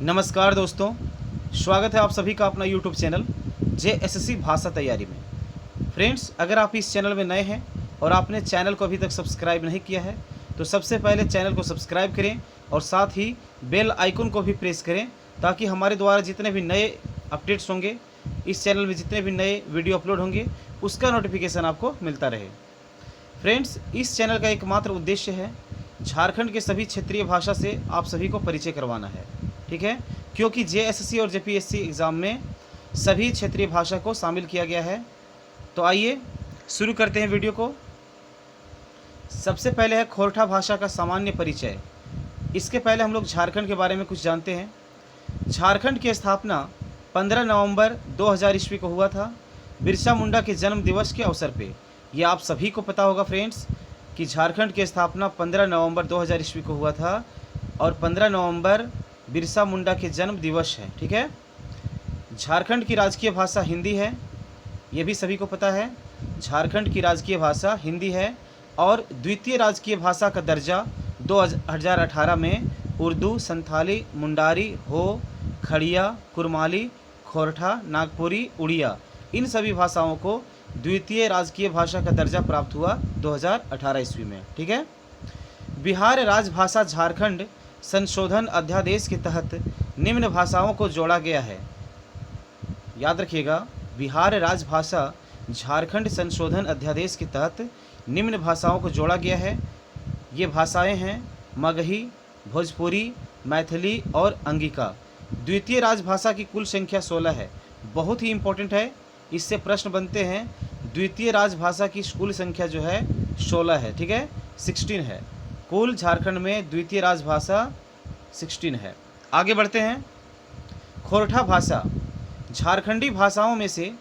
नमस्कार दोस्तों, स्वागत है आप सभी का अपना YouTube चैनल JSSC भाषा तैयारी में। फ्रेंड्स, अगर आप इस चैनल में नए हैं और आपने चैनल को अभी तक सब्सक्राइब नहीं किया है तो सबसे पहले चैनल को सब्सक्राइब करें और साथ ही बेल आइकन को भी प्रेस करें ताकि हमारे द्वारा जितने भी नए अपडेट्स होंगे, इस चैनल में जितने भी नए वीडियो अपलोड होंगे, उसका नोटिफिकेशन आपको मिलता रहे। फ्रेंड्स, इस चैनल का एकमात्र उद्देश्य है झारखंड के सभी क्षेत्रीय भाषा से आप सभी को परिचय करवाना है, ठीक है, क्योंकि JSSC और JPSC एग्ज़ाम में सभी क्षेत्रीय भाषा को शामिल किया गया है। तो आइए शुरू करते हैं वीडियो को। सबसे पहले है खोरठा भाषा का सामान्य परिचय। इसके पहले हम लोग झारखंड के बारे में कुछ जानते हैं। झारखंड की स्थापना 15 नवंबर 2000 ईस्वी को हुआ था, बिरसा मुंडा के जन्म दिवस के अवसर पे। ये आप सभी को पता होगा फ्रेंड्स कि झारखंड की स्थापना 15 नवंबर 2000 ईस्वी को हुआ था और 15 नवंबर बिरसा मुंडा के जन्म दिवस है, ठीक है। झारखंड की राजकीय भाषा हिंदी है, ये भी सभी को पता है। झारखंड की राजकीय भाषा हिंदी है और द्वितीय राजकीय भाषा का दर्जा 2018 में उर्दू, संथाली, मुंडारी, हो, खड़िया, कुरमाली, खोरठा, नागपुरी, उड़िया, इन सभी भाषाओं को द्वितीय राजकीय भाषा का दर्जा प्राप्त हुआ 2018 ईस्वी में, ठीक है। बिहार राजभाषा झारखंड संशोधन अध्यादेश के तहत निम्न भाषाओं को जोड़ा गया है। याद रखिएगा, बिहार राजभाषा झारखंड संशोधन अध्यादेश के तहत निम्न भाषाओं को जोड़ा गया है। ये भाषाएं हैं मगही, भोजपुरी, मैथिली और अंगिका। द्वितीय राजभाषा की कुल संख्या 16 है। बहुत ही इम्पोर्टेंट है, इससे प्रश्न बनते हैं। द्वितीय राजभाषा की कुल संख्या जो है 16 है, ठीक है, 16 है। कुल झारखंड में द्वितीय राजभाषा 16 है। आगे बढ़ते हैं। खोरठा भाषा। झारखंडी भाषाओं में से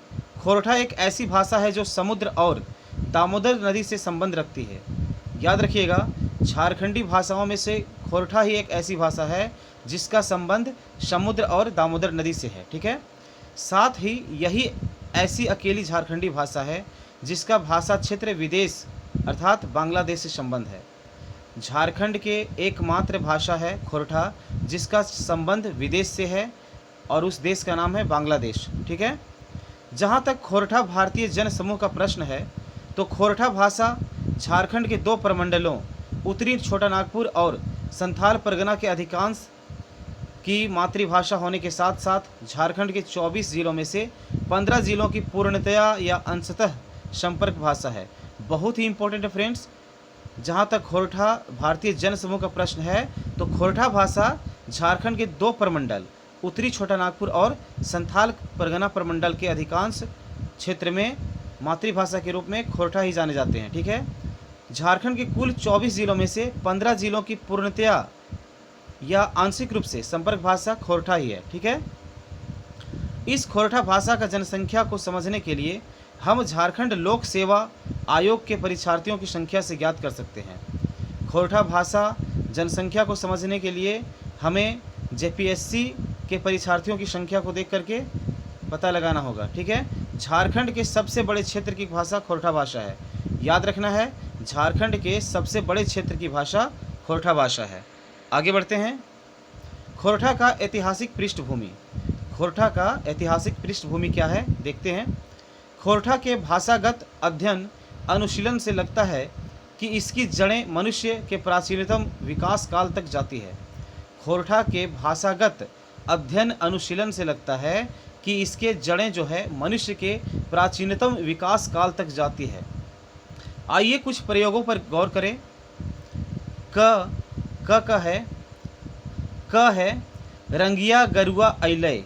खोरठा एक ऐसी भाषा है जो समुद्र और दामोदर नदी से संबंध रखती है। याद रखिएगा, झारखंडी भाषाओं में से खोरठा ही एक ऐसी भाषा है जिसका संबंध समुद्र और दामोदर नदी से है, ठीक है। साथ ही यही ऐसी अकेली झारखंडी भाषा है जिसका भाषा क्षेत्र विदेश अर्थात बांग्लादेश से संबंध है। झारखंड के एकमात्र भाषा है खोरठा जिसका संबंध विदेश से है और उस देश का नाम है बांग्लादेश, ठीक है। जहाँ तक खोरठा भारतीय जन समूह का प्रश्न है तो खोरठा भाषा झारखंड के 2 प्रमंडलों उत्तरी छोटा नागपुर और संथाल परगना के अधिकांश की मातृभाषा होने के साथ साथ झारखंड के 24 जिलों में से 15 जिलों की पूर्णतया या अंशतः संपर्क भाषा है। बहुत ही इंपॉर्टेंट है फ्रेंड्स। जहाँ तक खोरठा भारतीय जन समूह का प्रश्न है तो खोरठा भाषा झारखंड के 2 प्रमंडल उत्तरी छोटा नागपुर और संथाल परगना प्रमंडल के अधिकांश क्षेत्र में मातृभाषा के रूप में खोरठा ही जाने जाते हैं, ठीक है। झारखंड के कुल 24 जिलों में से 15 जिलों की पूर्णतया या आंशिक रूप से संपर्क भाषा खोरठा ही है, ठीक है। इस खोरठा भाषा का जनसंख्या को समझने के लिए हम झारखंड लोक सेवा आयोग के परीक्षार्थियों की संख्या से ज्ञात कर सकते हैं। खोरठा भाषा जनसंख्या को समझने के लिए हमें JPSC के परीक्षार्थियों की संख्या को देख करके पता लगाना होगा, ठीक है। झारखंड के सबसे बड़े क्षेत्र की भाषा खोरठा भाषा है। याद रखना है, झारखंड के सबसे बड़े क्षेत्र की भाषा खोरठा भाषा है। आगे बढ़ते हैं। खोरठा का ऐतिहासिक पृष्ठभूमि। खोरठा का ऐतिहासिक पृष्ठभूमि क्या है, देखते हैं। खोरठा के भाषागत अध्ययन अनुशीलन से लगता है कि इसकी जड़ें मनुष्य के प्राचीनतम विकास काल तक जाती है। खोरठा के भाषागत अध्ययन अनुशीलन से लगता है कि इसके जड़ें जो है मनुष्य के प्राचीनतम विकास काल तक जाती है। आइए कुछ प्रयोगों पर गौर करें। क है रंगिया गरुआ अइलय,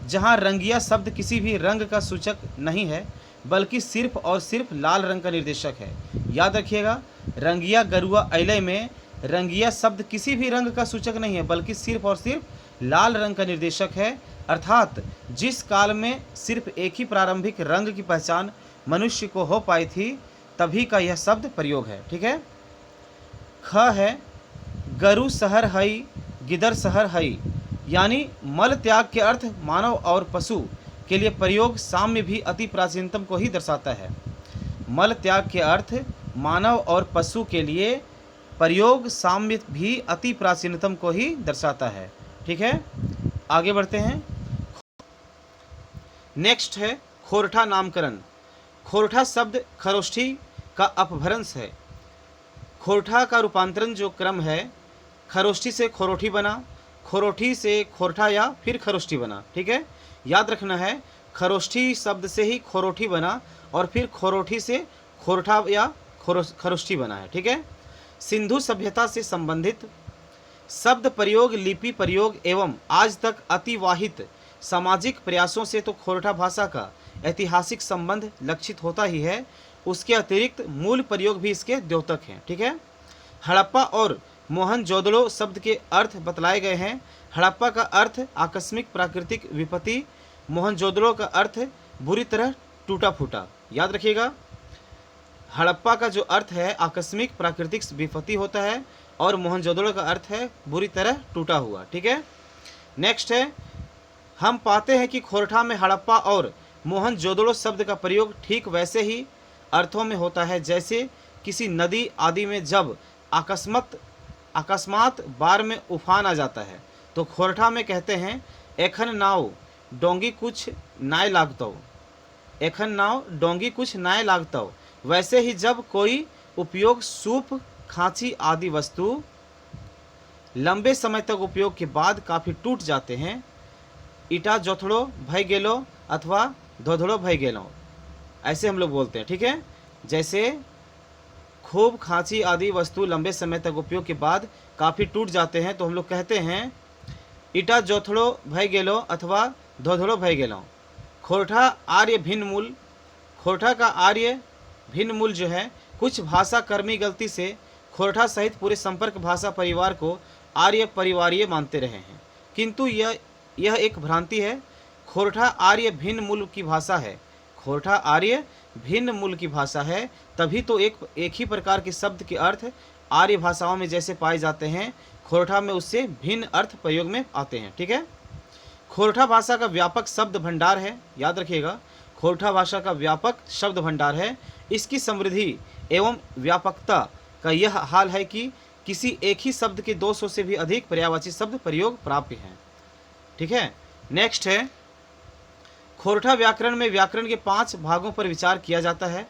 जहाँ रंगिया शब्द किसी भी रंग का सूचक नहीं है बल्कि सिर्फ और सिर्फ लाल रंग का निर्देशक है। याद रखिएगा, रंगिया गरुआ अइलय में रंगिया शब्द किसी भी रंग का सूचक नहीं है बल्कि सिर्फ और सिर्फ लाल रंग का निर्देशक है, अर्थात जिस काल में सिर्फ एक ही प्रारंभिक रंग की पहचान मनुष्य को हो पाई थी तभी का यह शब्द प्रयोग है, ठीक है। ख है गरु सहर हई गिदर सहर हई, यानी मल त्याग के अर्थ मानव और पशु के लिए प्रयोग साम्य भी अति प्राचीनतम को ही दर्शाता है। मल त्याग के अर्थ मानव और पशु के लिए प्रयोग साम्य भी अति प्राचीनतम को ही दर्शाता है, ठीक है। आगे बढ़ते हैं। नेक्स्ट है खोरठा नामकरण। खोरठा शब्द खरोष्ठी का अपभ्रंश है। खोरठा का रूपांतरण जो क्रम है, खरोष्ठी से खोरोठी बना, खोरोठी से खोरठा या फिर खरोष्ठी बना। ठीक है, याद रखना है, खरोष्ठी शब्द से ही खोरोठी बना और फिर खोरोठी से खोरठा या खरोष्ठी बना है। ठीक है, सिंधु सभ्यता से संबंधित शब्द प्रयोग, लिपि प्रयोग एवं आज तक अतिवाहित सामाजिक प्रयासों से तो खोरठा भाषा का ऐतिहासिक संबंध लक्षित होता ही है। उसके अतिरिक्त मूल प्रयोग भी इसके द्योतक हैं। ठीक है, हड़प्पा और मोहनजोदड़ो शब्द के अर्थ बतलाए गए हैं। हड़प्पा का अर्थ आकस्मिक प्राकृतिक विपत्ति, मोहनजोदड़ो का अर्थ बुरी तरह टूटा फूटा। याद रखिएगा, हड़प्पा का जो अर्थ है आकस्मिक प्राकृतिक विपत्ति होता है और मोहनजोदड़ो का अर्थ है बुरी तरह टूटा हुआ। ठीक है, नेक्स्ट है, हम पाते हैं कि खोरठा में हड़प्पा और मोहनजोदड़ो शब्द का प्रयोग ठीक वैसे ही अर्थों में होता है जैसे किसी नदी आदि में जब अकस्मात बार में उफान आ जाता है तो खोरठा में कहते हैं एखन नाव डोंगी कुछ नाय लागतो, एखन नाव डोंगी कुछ नाय लागतो। वैसे ही जब कोई उपयोग सूप, खांची आदि वस्तु लंबे समय तक उपयोग के बाद काफ़ी टूट जाते हैं, ईटा जोथड़ो भय गेलो अथवा धोधड़ो भय गेलो, ऐसे हम लोग बोलते हैं। ठीक है, जैसे खूब खांची आदि वस्तु लंबे समय तक उपयोग के बाद काफ़ी टूट जाते हैं तो हम लोग कहते हैं ईटा जोथड़ो भय गेलो अथवा धोधड़ो भय गेलो। खोरठा आर्य भिन्न मूल, खोरठा का आर्य भिन्न मूल जो है, कुछ भाषा कर्मी गलती से खोरठा सहित पूरे संपर्क भाषा परिवार को आर्य परिवारीय मानते रहे हैं, किंतु यह एक भ्रांति है। खोरठा आर्य भिन्न मूल की भाषा है, खोरठा आर्य भिन्न मूल की भाषा है, तभी तो एक ही प्रकार के शब्द के अर्थ आर्य भाषाओं में जैसे पाए जाते हैं, खोरठा में उससे भिन्न अर्थ प्रयोग में आते हैं। ठीक है, खोरठा भाषा का व्यापक शब्द भंडार है। याद रखिएगा, खोरठा भाषा का व्यापक शब्द भंडार है। इसकी समृद्धि एवं व्यापकता का यह हाल है कि किसी एक ही शब्द के 200 से भी अधिक पर्यायवाची शब्द प्रयोग प्राप्त हैं। ठीक है, नेक्स्ट है, खोरठा व्याकरण में व्याकरण के 5 भागों पर विचार किया जाता है।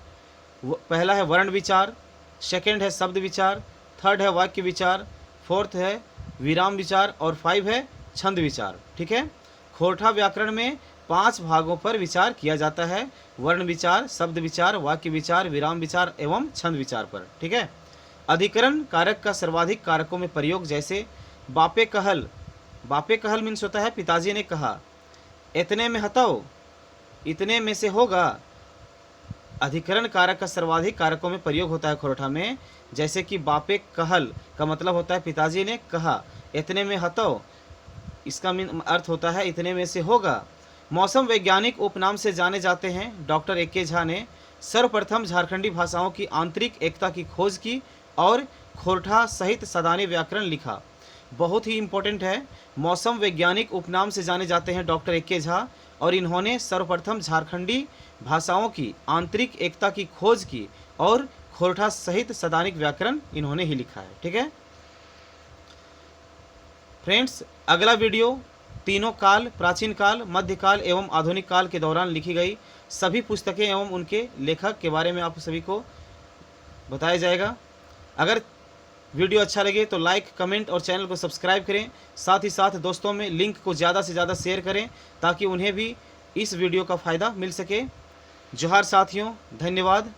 पहला है वर्ण विचार, सेकंड है शब्द विचार, थर्ड है वाक्य विचार, फोर्थ है विराम विचार और 5 है छंद विचार। ठीक है, खोरठा व्याकरण में 5 भागों पर विचार किया जाता है, वर्ण विचार, शब्द विचार, वाक्य विचार, विराम विचार एवं छंद विचार पर। ठीक है, अधिकरण कारक का सर्वाधिक कारकों में प्रयोग, जैसे बापे कहल, बापे कहल मीन्स होता है पिताजी ने कहा, इतने में हताओ, इतने में से होगा। अधिकरण कारक का सर्वाधिक कारकों में प्रयोग होता है खोरठा में, जैसे कि बापे कहल का मतलब होता है पिताजी ने कहा, इतने में हताओ इसका अर्थ होता है इतने में से होगा। मौसम वैज्ञानिक उपनाम से जाने जाते हैं डॉक्टर ए.के. झा ने सर्वप्रथम झारखंडी भाषाओं की आंतरिक एकता की खोज की और खोरठा सहित सदानी व्याकरण लिखा। बहुत ही इम्पोर्टेंट है, मौसम वैज्ञानिक उपनाम से जाने जाते हैं डॉक्टर ए.के. झा और इन्होंने सर्वप्रथम झारखंडी भाषाओं की आंतरिक एकता की खोज की और खोरठा सहित सदानिक व्याकरण इन्होंने ही लिखा है। ठीक है फ्रेंड्स, अगला वीडियो तीनों काल, प्राचीन काल, मध्यकाल एवं आधुनिक काल के दौरान लिखी गई सभी पुस्तकें एवं उनके लेखक के बारे में आप सभी को बताया जाएगा। अगर वीडियो अच्छा लगे तो लाइक, कमेंट और चैनल को सब्सक्राइब करें। साथ ही साथ दोस्तों में लिंक को ज़्यादा से ज़्यादा शेयर करें ताकि उन्हें भी इस वीडियो का फ़ायदा मिल सके। जोहार साथियों, धन्यवाद।